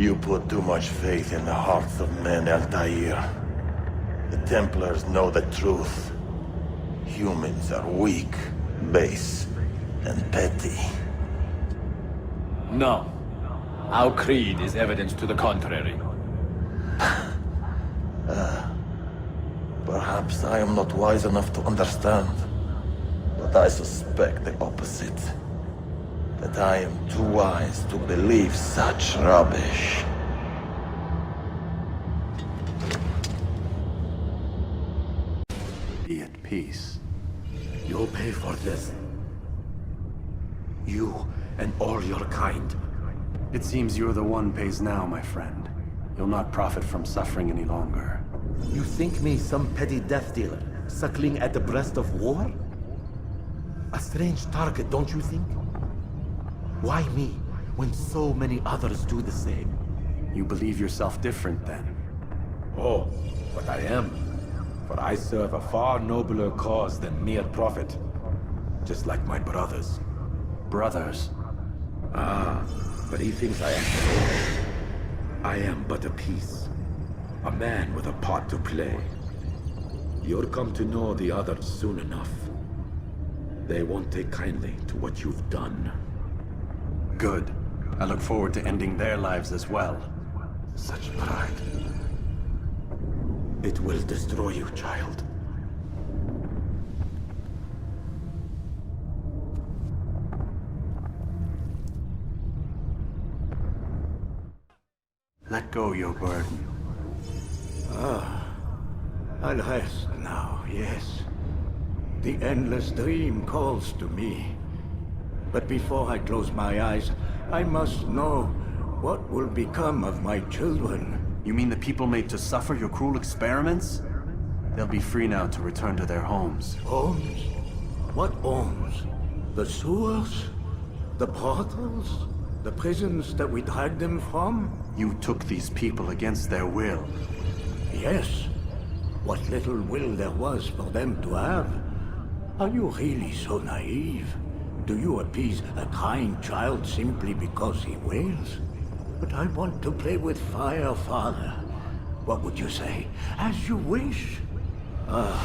You put too much faith in the hearts of men, Altair. The Templars know the truth. Humans are weak, base, and petty. No. Our creed is evidence to the contrary. Perhaps I am not wise enough to understand, but I suspect the opposite. That I am too wise to believe such rubbish. Be at peace. You'll pay for this. You and all your kind. It seems you're the one pays now, my friend. You'll not profit from suffering any longer. You think me some petty death dealer, suckling at the breast of war? A strange target, don't you think? Why me, when so many others do the same? You believe yourself different, then? Oh, but I am. For I serve a far nobler cause than mere profit. Just like my brothers. Brothers? Ah, but he thinks I am alone. I am but a piece. A man with a part to play. You'll come to know the others soon enough. They won't take kindly to what you've done. Good. I look forward to ending their lives as well. Such pride. It will destroy you, child. Let go your burden. I'll rest now, yes. The endless dream calls to me. But before I close my eyes, I must know what will become of my children. You mean the people made to suffer your cruel experiments? They'll be free now to return to their homes. Homes? What homes? The sewers? The brothels? The prisons that we dragged them from? You took these people against their will. Yes. What little will there was for them to have. Are you really so naive? Do you appease a crying child simply because he wails? But I want to play with fire, Father. What would you say? As you wish. But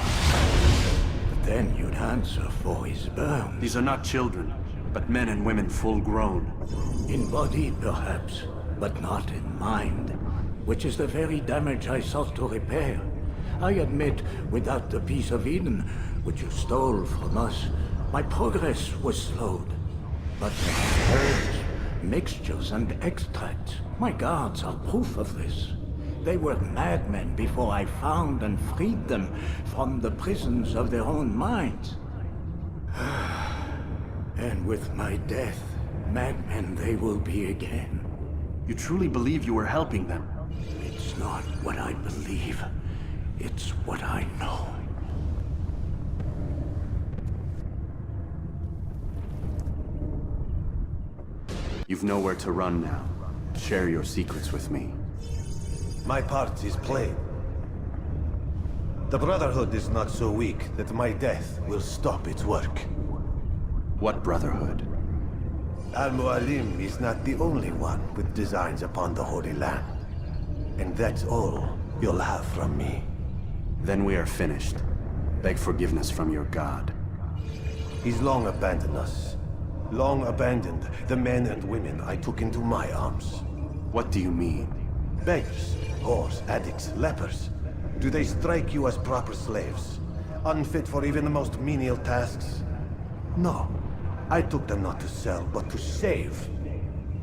then you'd answer for his burns. These are not children, but men and women full grown. In body, perhaps, but not in mind. Which is the very damage I sought to repair. I admit, without the piece of Eden, which you stole from us, my progress was slowed. But herbs, mixtures, and extracts, my guards are proof of this. They were madmen before I found and freed them from the prisons of their own minds. And with my death, madmen they will be again. You truly believe you were helping them? It's not what I believe. It's what I know. You've nowhere to run now. Share your secrets with me. My part is plain. The Brotherhood is not so weak that my death will stop its work. What Brotherhood? Al-Mu'alim is not the only one with designs upon the Holy Land. And that's all you'll have from me. Then we are finished. Beg forgiveness from your god. He's long abandoned us. Long abandoned the men and women I took into my arms. What do you mean? Beggars, whores, addicts, lepers. Do they strike you as proper slaves? Unfit for even the most menial tasks? No. I took them not to sell, but to save.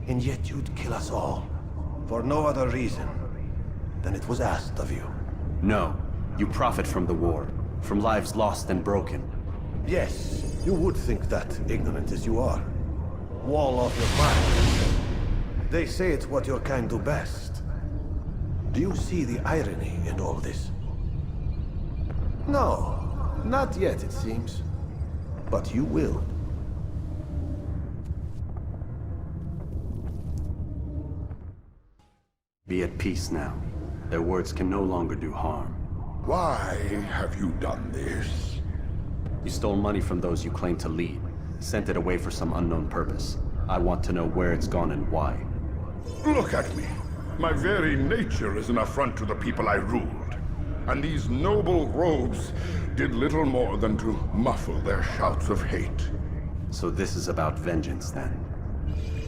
And yet you'd kill us all. For no other reason than it was asked of you. No. You profit from the war. From lives lost and broken. Yes, you would think that, ignorant as you are. Wall off your mind. They say it's what your kind do best. Do you see the irony in all this? No, not yet, it seems. But you will. Be at peace now. Their words can no longer do harm. Why have you done this? You stole money from those you claim to lead. Sent it away for some unknown purpose. I want to know where it's gone and why. Look at me. My very nature is an affront to the people I ruled. And these noble robes did little more than to muffle their shouts of hate. So this is about vengeance, then?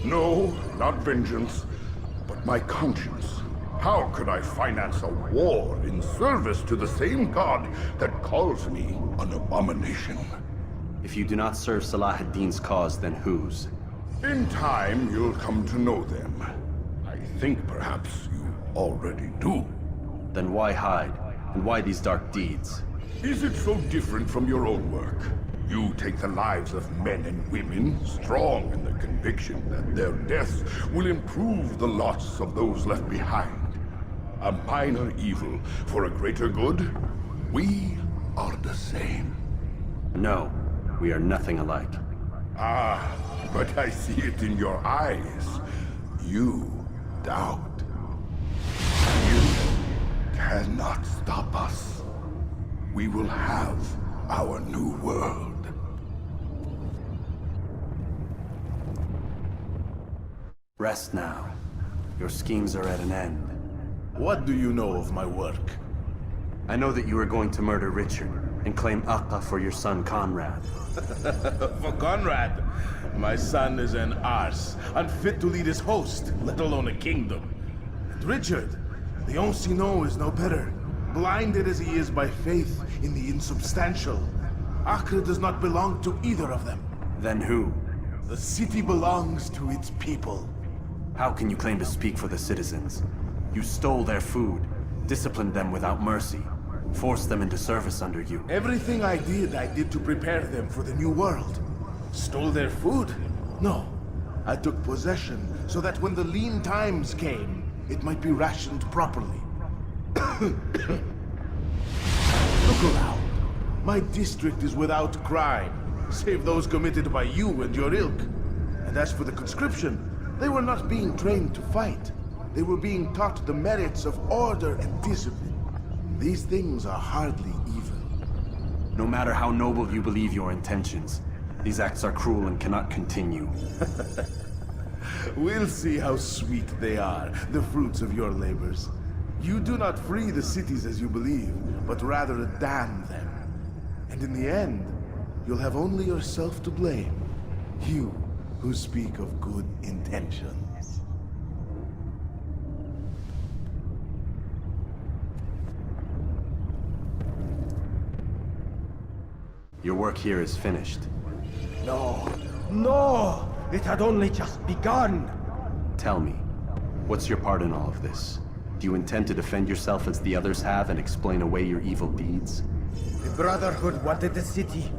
No, not vengeance, but my conscience. How could I finance a war in service to the same god that calls me an abomination? If you do not serve Salah ad-Din's cause, then whose? In time, you'll come to know them. I think perhaps you already do. Then why hide? And why these dark deeds? Is it so different from your own work? You take the lives of men and women, strong in the conviction that their deaths will improve the lots of those left behind. A minor evil for a greater good? We are the same. No, we are nothing alike. Ah, but I see it in your eyes. You doubt. You cannot stop us. We will have our new world. Rest now. Your schemes are at an end. What do you know of my work? I know that you are going to murder Richard and claim Aqqa for your son Conrad. For Conrad, my son is an arse, unfit to lead his host, let alone a kingdom. And Richard, the Ancien is no better, blinded as he is by faith in the insubstantial. Acre does not belong to either of them. Then who? The city belongs to its people. How can you claim to speak for the citizens? You stole their food, disciplined them without mercy, forced them into service under you. Everything I did to prepare them for the new world. Stole their food? No. I took possession so that when the lean times came, it might be rationed properly. Look around. My district is without crime, save those committed by you and your ilk. And as for the conscription, they were not being trained to fight. They were being taught the merits of order and discipline. These things are hardly evil. No matter how noble you believe your intentions, these acts are cruel and cannot continue. We'll see how sweet they are, the fruits of your labors. You do not free the cities as you believe, but rather damn them. And in the end, you'll have only yourself to blame. You who speak of good intentions. Your work here is finished. No, no! It had only just begun! Tell me, what's your part in all of this? Do you intend to defend yourself as the others have and explain away your evil deeds? The Brotherhood wanted the city.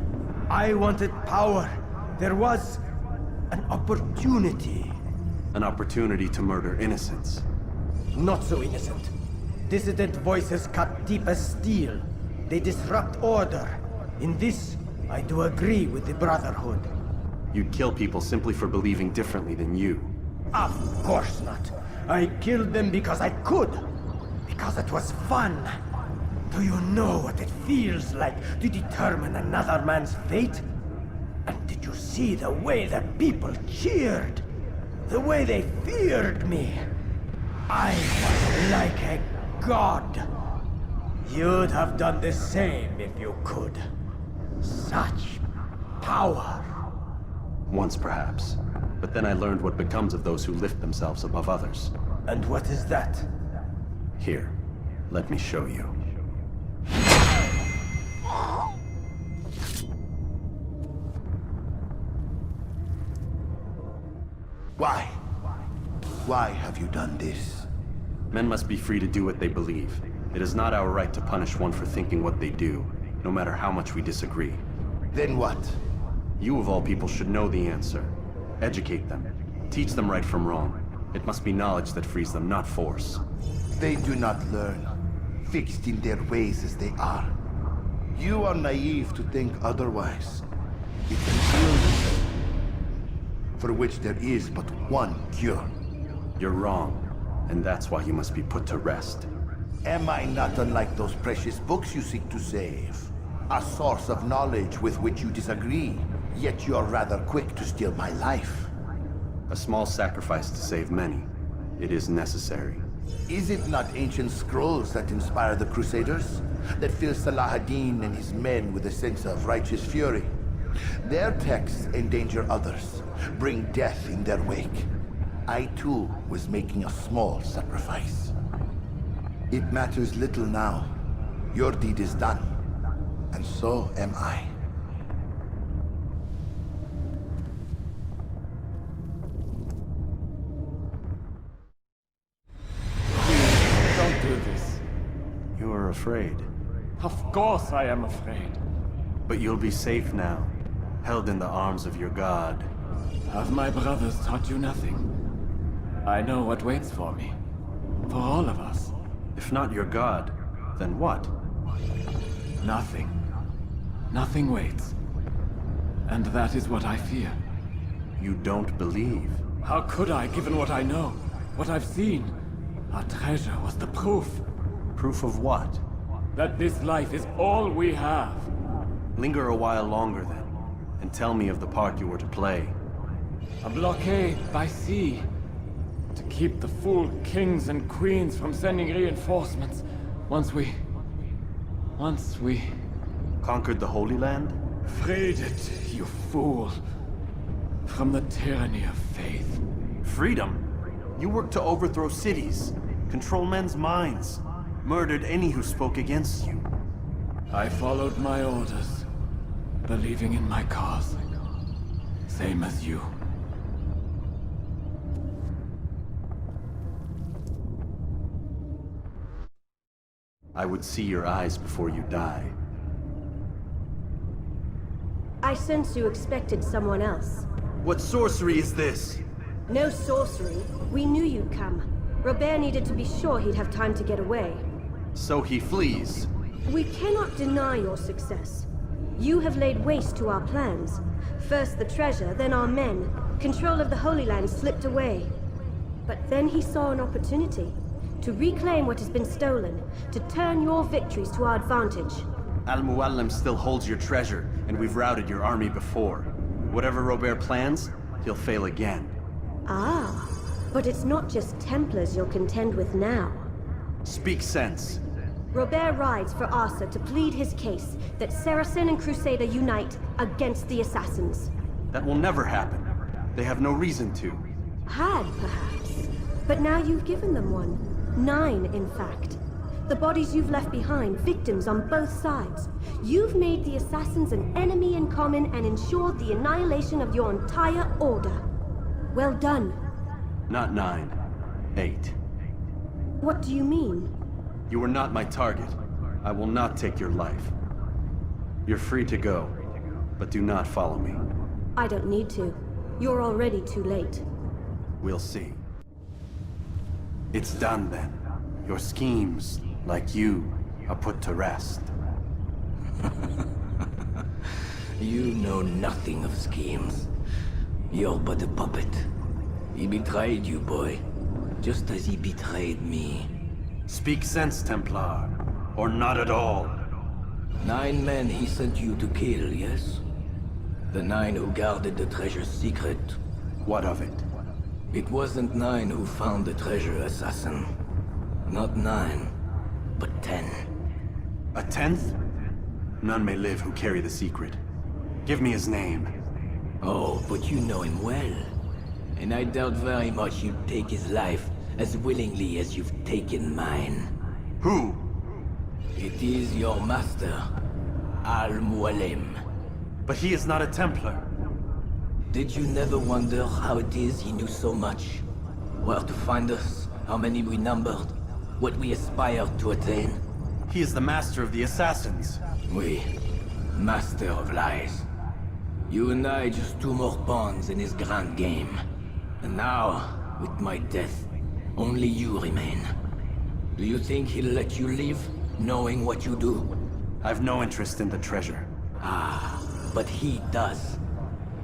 I wanted power. There was an opportunity. An opportunity to murder innocents. Not so innocent. Dissident voices cut deep as steel. They disrupt order. In this, I do agree with the Brotherhood. You'd kill people simply for believing differently than you. Of course not. I killed them because I could. Because it was fun. Do you know what it feels like to determine another man's fate? And did you see the way the people cheered? The way they feared me? I was like a god. You'd have done the same if you could. Such power. Once perhaps. But then I learned what becomes of those who lift themselves above others. And what is that? Here, let me show you. Why? Why have you done this? Men must be free to do what they believe. It is not our right to punish one for thinking what they do, no matter how much we disagree. Then what? You of all people should know the answer. Educate them. Teach them right from wrong. It must be knowledge that frees them, not force. They do not learn, fixed in their ways as they are. You are naive to think otherwise. It's an illness for which there is but one cure. You're wrong, and that's why you must be put to rest. Am I not unlike those precious books you seek to save? A source of knowledge with which you disagree, yet you're rather quick to steal my life. A small sacrifice to save many. It is necessary. Is it not ancient scrolls that inspire the Crusaders? That fill Salah ad-Din and his men with a sense of righteous fury? Their texts endanger others, bring death in their wake. I too was making a small sacrifice. It matters little now. Your deed is done, and so am I. Please, don't do this. You are afraid. Of course I am afraid. But you'll be safe now, held in the arms of your god. Have my brothers taught you nothing? I know what waits for me. For all of us. If not your god, then what? Nothing. Nothing waits. And that is what I fear. You don't believe. How could I, given what I know? What I've seen? Our treasure was the proof. Proof of what? That this life is all we have. Linger a while longer then, and tell me of the part you were to play. A blockade by sea. To keep the fool kings and queens from sending reinforcements. Once we... Conquered the Holy Land? Freed it, you fool. From the tyranny of faith. Freedom? You worked to overthrow cities, control men's minds, murdered any who spoke against you. I followed my orders, believing in my cause. Same as you. I would see your eyes before you die. I sense you expected someone else. What sorcery is this? No sorcery. We knew you'd come. Robert needed to be sure he'd have time to get away. So he flees. We cannot deny your success. You have laid waste to our plans. First the treasure, then our men. Control of the Holy Land slipped away. But then he saw an opportunity. To reclaim what has been stolen. To turn your victories to our advantage. Al-Muallim still holds your treasure, and we've routed your army before. Whatever Robert plans, he'll fail again. Ah, but it's not just Templars you'll contend with now. Speak sense. Robert rides for Asa to plead his case that Saracen and Crusader unite against the Assassins. That will never happen. They have no reason to. Had, perhaps. But now you've given them one. 9, in fact. The bodies you've left behind, victims on both sides. You've made the Assassins an enemy in common and ensured the annihilation of your entire order. Well done. Not 9. 8. What do you mean? You are not my target. I will not take your life. You're free to go, but do not follow me. I don't need to. You're already too late. We'll see. It's done then. Your schemes, like you, are put to rest. You know nothing of schemes. You're but a puppet. He betrayed you, boy. Just as he betrayed me. Speak sense, Templar. Or not at all. 9 men he sent you to kill, yes? The 9 who guarded the treasure's secret. What of it? It wasn't 9 who found the treasure, Assassin. Not 9, but 10. A 10th? None may live who carry the secret. Give me his name. Oh, but you know him well. And I doubt very much you'd take his life as willingly as you've taken mine. Who? It is your master, Al-Muallim. But he is not a Templar. Did you never wonder how it is he knew so much? Where to find us, how many we numbered, what we aspired to attain? He is the master of the Assassins. Oui, master of lies. You and I just 2 more pawns in his grand game. And now, with my death, only you remain. Do you think he'll let you live, knowing what you do? I've no interest in the treasure. Ah, but he does.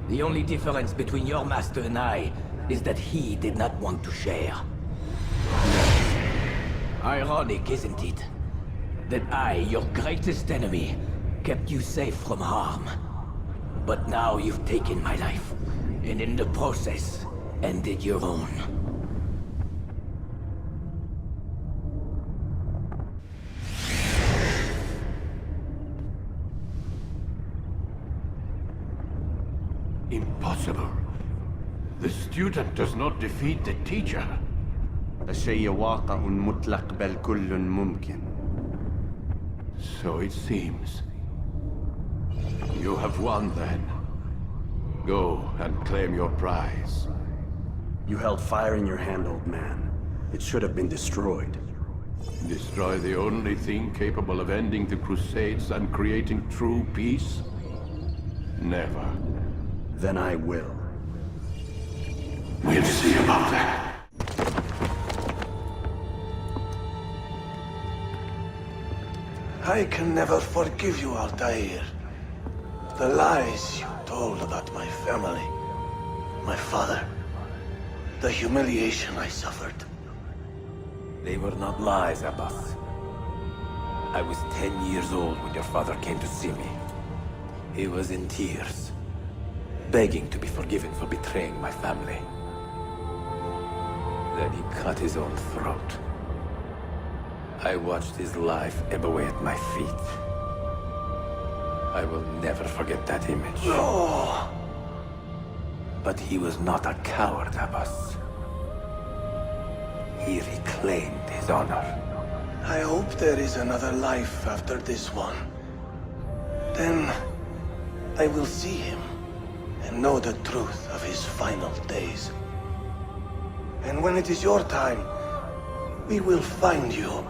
The only difference between your master and I is that he did not want to share. Ironic, isn't it? That I, your greatest enemy, kept you safe from harm. But now you've taken my life, and in the process, ended your own. Impossible. The student does not defeat the teacher. الشيء واقع مطلق بل كل ممكن. So it seems. You have won then. Go and claim your prize. You held fire in your hand, old man. It should have been destroyed. Destroy the only thing capable of ending the Crusades and creating true peace? Never. Then I will. We'll see about that. I can never forgive you, Altair. The lies you told about my family, my father, the humiliation I suffered. They were not lies, Abbas. I was 10 years old when your father came to see me. He was in tears, begging to be forgiven for betraying my family. Then he cut his own throat. I watched his life ebb away at my feet. I will never forget that image. No! But he was not a coward, Abbas. He reclaimed his honor. I hope there is another life after this one. Then I will see him and know the truth of his final days. And when it is your time, we will find you.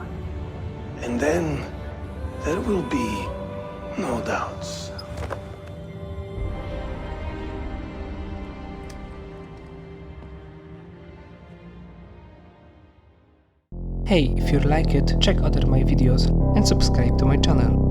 And then there will be no doubts. Hey, if you like it, check other my videos and subscribe to my channel.